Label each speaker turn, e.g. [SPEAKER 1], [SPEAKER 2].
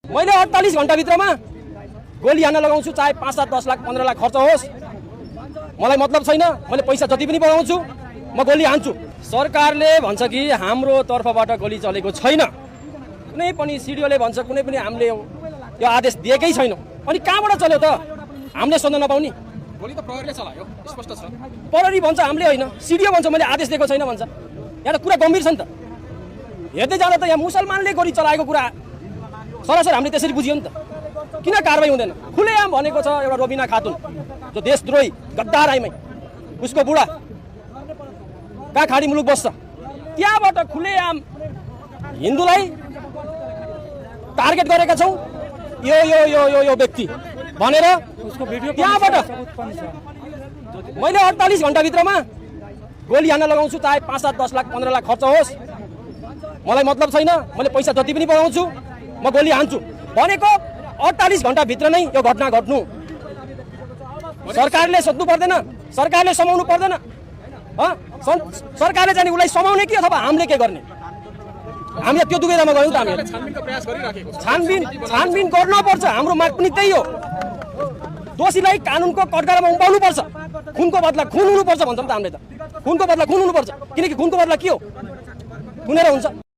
[SPEAKER 1] मैले 48 घण्टाभित्रमा गोली हान्न लगाउँछु, चाहे 5, 7, 10 लाख 15 लाख खर्च होस्, मलाई मतलब छैन। मैले पैसा जति पनि बगाउँछु म गोली हान्छु। सरकारले भन्छ कि हाम्रो तर्फबाट गोली चलेको छैन, कुनै पनि सिडिओले भन्छ, कुनै पनि हामीले यो आदेश दिएकै छैन। अनि कहाँबाट चल्यो त? हामीले सोध्न नपाउने?
[SPEAKER 2] गोली त प्रहरीले चलायो, स्पष्ट छ।
[SPEAKER 1] प्रहरी भन्छ हामीले होइन, सिडिओ भन्छ मैले आदेश दिएको छैन भन्छ। यहाँ त कुरा गम्भीर छ नि त। हेर्दै जाँदा त यहाँ मुसलमानले गोली चलाएको कुरा सरासर हामीले त्यसरी बुझ्यौँ नि त। किन कारबाही हुँदैन? खुलेआम भनेको छ एउटा रोबिना खातुन जो देशद्रोही गद्दार आइमै, उसको बुढा कहाँ खाडी मुलुक बस्छ, त्यहाँबाट खुलेआम हिन्दूलाई टार्गेट गरेका छौँ यो यो यो यो यो व्यक्ति भनेर उसको भिडियो त्यहाँबाट मैले 48 घण्टाभित्रमा गोली हान्न लगाउँछु, चाहे 5, 7, 10 लाख 15 लाख खर्च होस्, मलाई मतलब छैन। मैले पैसा जति पनि बगाउँछु म गोली हान्छु भनेको 48 घण्टाभित्र नै यो घटना घट्नु। सरकारले सोध्नु पर्दैन, सरकारले समाउनु पर्दैन। सरकारले जाने उसलाई समाउने कि अथवा हामीले के गर्ने? हामी त्यो दुवैमा गयौँ त। हामी
[SPEAKER 2] छानबिनको प्रयास गरिराखेको छ।
[SPEAKER 1] छानबिन गर्नुपर्छ। हाम्रो माग पनि त्यही हो। दोषीलाई कानुनको कठघरामा उम्पाउनु पर्छ। खुनको बदला खुन हुनुपर्छ भन्छौँ त हामीले त। खुनको बदला खुन हुनुपर्छ, किनकि खुनको बदला के हो? खुनेर हुन्छ।